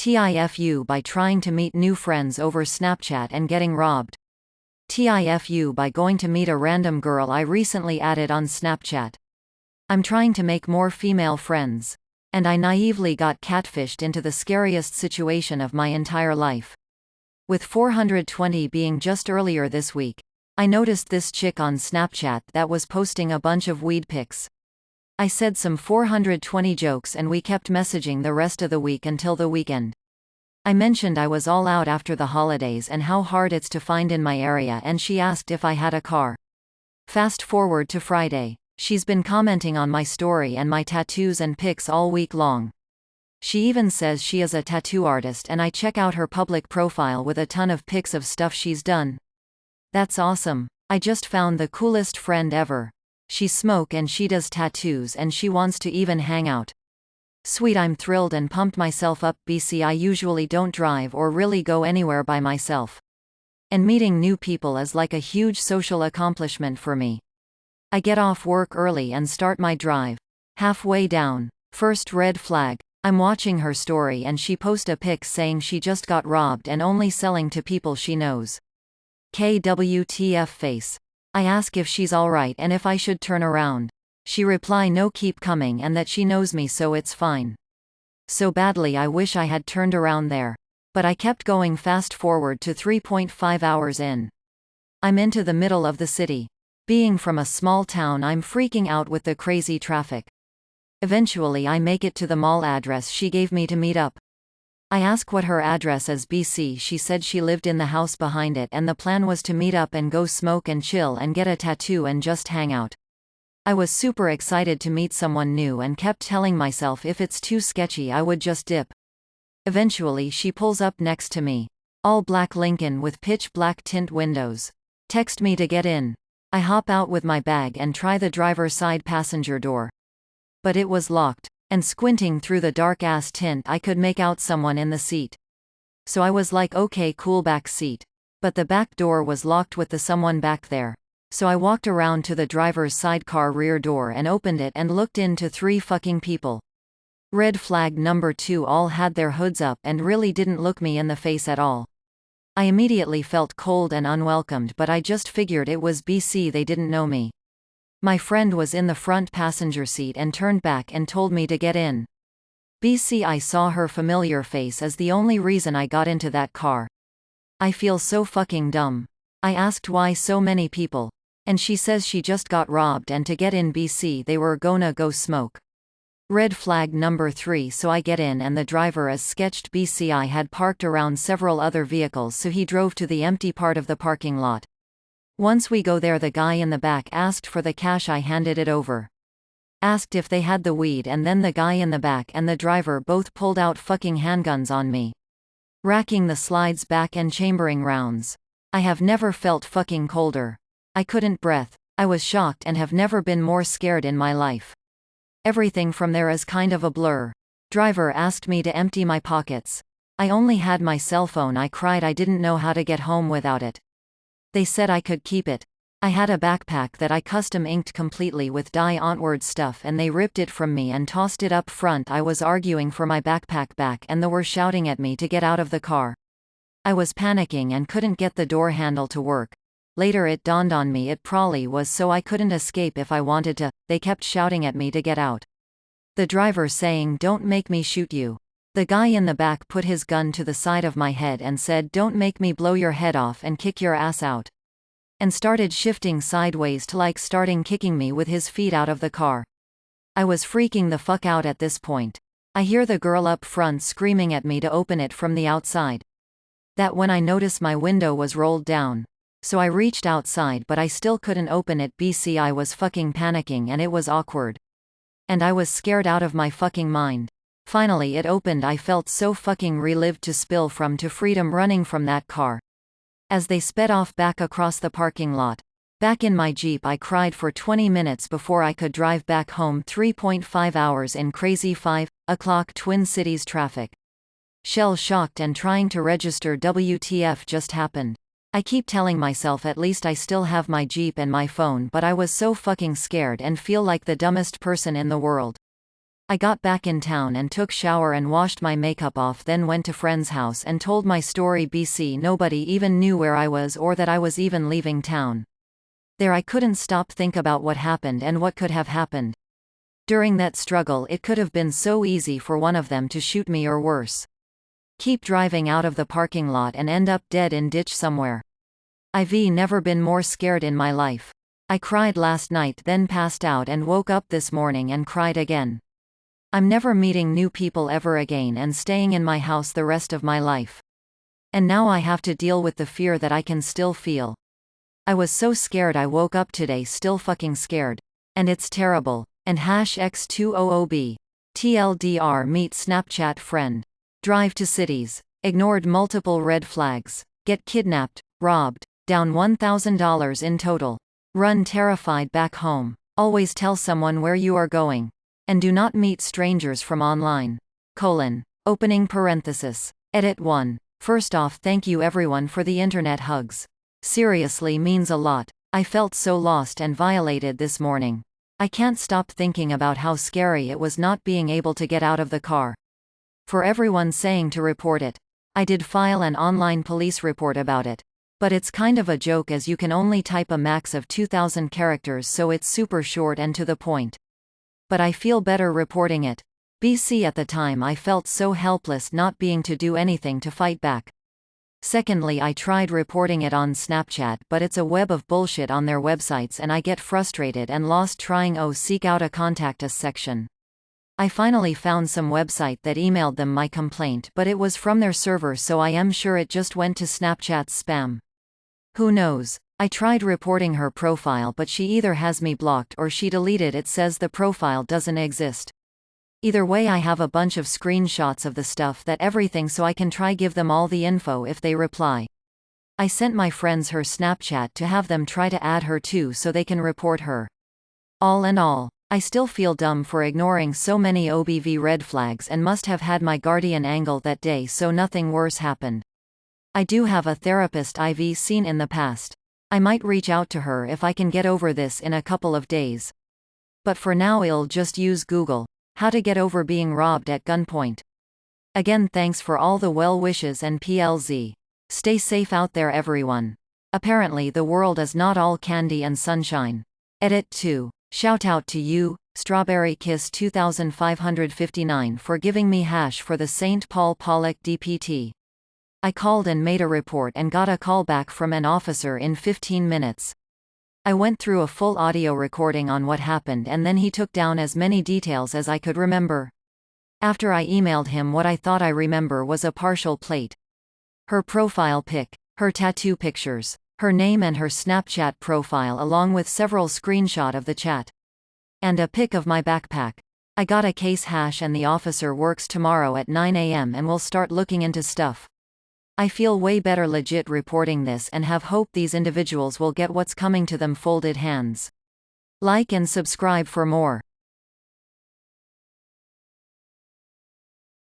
TIFU by trying to meet new friends over Snapchat and getting robbed. TIFU by going to meet a random girl I recently added on Snapchat. I'm trying to make more female friends. And I naively got catfished into the scariest situation of my entire life. With 420 being just earlier this week, I noticed this chick on Snapchat that was posting a bunch of weed pics. I said some 420 jokes and we kept messaging the rest of the week until the weekend. I mentioned I was all out after the holidays and how hard it's to find in my area, and she asked if I had a car. Fast forward to Friday. She's been commenting on my story and my tattoos and pics all week long. She even says she is a tattoo artist, and I check out her public profile with a ton of pics of stuff she's done. That's awesome. I just found the coolest friend ever. She smoke and she does tattoos and she wants to even hang out. Sweet, I'm thrilled and pumped myself up. I usually don't drive or really go anywhere by myself. And meeting new people is like a huge social accomplishment for me. I get off work early and start my drive. Halfway down, first red flag. I'm watching her story and she post a pic saying she just got robbed and only selling to people she knows. KWTF face. I ask if she's alright and if I should turn around. She reply no, keep coming, and that she knows me so it's fine. So badly I wish I had turned around there. But I kept going. Fast forward to 3.5 hours in. I'm into the middle of the city. Being from a small town, I'm freaking out with the crazy traffic. Eventually I make it to the mall address she gave me to meet up. I ask what her address is. She said she lived in the house behind it and the plan was to meet up and go smoke and chill and get a tattoo and just hang out. I was super excited to meet someone new and kept telling myself if it's too sketchy I would just dip. Eventually she pulls up next to me. All black Lincoln with pitch black tint windows. Text me to get in. I hop out with my bag and try the driver's side passenger door. But it was locked, and squinting through the dark-ass tint I could make out someone in the seat. So I was like, okay cool, back seat. But the back door was locked with the someone back there. So I walked around to the driver's side car rear door and opened it and looked into 3 fucking people. Red flag number 2, all had their hoods up and really didn't look me in the face at all. I immediately felt cold and unwelcomed, but I just figured it was they didn't know me. My friend was in the front passenger seat and turned back and told me to get in. I saw her familiar face as the only reason I got into that car. I feel so fucking dumb. I asked why so many people. And she says she just got robbed and to get in they were gonna go smoke. Red flag number 3, so I get in and the driver is sketched. I had parked around several other vehicles, so he drove to the empty part of the parking lot. Once we go there, the guy in the back asked for the cash. I handed it over. Asked if they had the weed, and then the guy in the back and the driver both pulled out fucking handguns on me. Racking the slides back and chambering rounds. I have never felt fucking colder. I couldn't breathe. I was shocked and have never been more scared in my life. Everything from there is kind of a blur. Driver asked me to empty my pockets. I only had my cell phone. I cried I didn't know how to get home without it. They said I could keep it. I had a backpack that I custom inked completely with dye Ontward stuff, and they ripped it from me and tossed it up front. I was arguing for my backpack back and they were shouting at me to get out of the car. I was panicking and couldn't get the door handle to work. Later it dawned on me it probably was so I couldn't escape if I wanted to. They kept shouting at me to get out. The driver saying, "Don't make me shoot you." The guy in the back put his gun to the side of my head and said, "Don't make me blow your head off and kick your ass out." And started shifting sideways to like starting kicking me with his feet out of the car. I was freaking the fuck out at this point. I hear the girl up front screaming at me to open it from the outside. That when I noticed my window was rolled down. So I reached outside, but I still couldn't open it. I was fucking panicking and it was awkward. And I was scared out of my fucking mind. Finally it opened. I felt so fucking relived to spill from to freedom running from that car. As they sped off back across the parking lot. Back in my Jeep I cried for 20 minutes before I could drive back home. 3.5 hours in crazy 5 o'clock Twin Cities traffic. Shell shocked and trying to register. WTF just happened. I keep telling myself at least I still have my Jeep and my phone, but I was so fucking scared and feel like the dumbest person in the world. I got back in town and took shower and washed my makeup off, then went to friend's house and told my story. BC nobody even knew where I was or that I was even leaving town. There I couldn't stop think about what happened and what could have happened. During that struggle it could have been so easy for one of them to shoot me or worse. Keep driving out of the parking lot and end up dead in ditch somewhere. I've never been more scared in my life. I cried last night, then passed out and woke up this morning and cried again. I'm never meeting new people ever again and staying in my house the rest of my life. And now I have to deal with the fear that I can still feel. I was so scared I woke up today still fucking scared. And it's terrible. And #X200B. TLDR meet Snapchat friend. Drive to cities. Ignored multiple red flags. Get kidnapped, robbed. Down $1,000 in total. Run terrified back home. Always tell someone where you are going. And do not meet strangers from online. Opening parenthesis. Edit 1. First off, thank you everyone for the internet hugs. Seriously means a lot. I felt so lost and violated this morning. I can't stop thinking about how scary it was not being able to get out of the car. For everyone saying to report it. I did file an online police report about it. But it's kind of a joke as you can only type a max of 2,000 characters, so it's super short and to the point. But I feel better reporting it. BC at the time I felt so helpless not being to do anything to fight back. Secondly, I tried reporting it on Snapchat, but it's a web of bullshit on their websites and I get frustrated and lost trying. Seek out a contact us section. I finally found some website that emailed them my complaint, but it was from their server, so I am sure it just went to Snapchat's spam. Who knows? I tried reporting her profile, but she either has me blocked or she deleted it, says the profile doesn't exist. Either way, I have a bunch of screenshots of the stuff that everything, so I can try give them all the info if they reply. I sent my friends her Snapchat to have them try to add her too so they can report her. All in all, I still feel dumb for ignoring so many OBV red flags and must have had my guardian angle that day so nothing worse happened. I do have a therapist I've seen in the past. I might reach out to her if I can get over this in a couple of days. But for now I'll just use Google. How to get over being robbed at gunpoint. Again, thanks for all the well wishes and PLZ. Stay safe out there everyone. Apparently the world is not all candy and sunshine. Edit 2. Shout out to you, Strawberry Kiss 2559, for giving me hash for the St. Paul Pollock DPT. I called and made a report and got a call back from an officer in 15 minutes. I went through a full audio recording on what happened and then he took down as many details as I could remember. After I emailed him what I thought I remember was a partial plate. Her profile pic, her tattoo pictures, her name and her Snapchat profile along with several screenshot of the chat. And a pic of my backpack. I got a case hash and the officer works tomorrow at 9 a.m. and will start looking into stuff. I feel way better legit reporting this and have hope these individuals will get what's coming to them. Folded hands. Like and subscribe for more.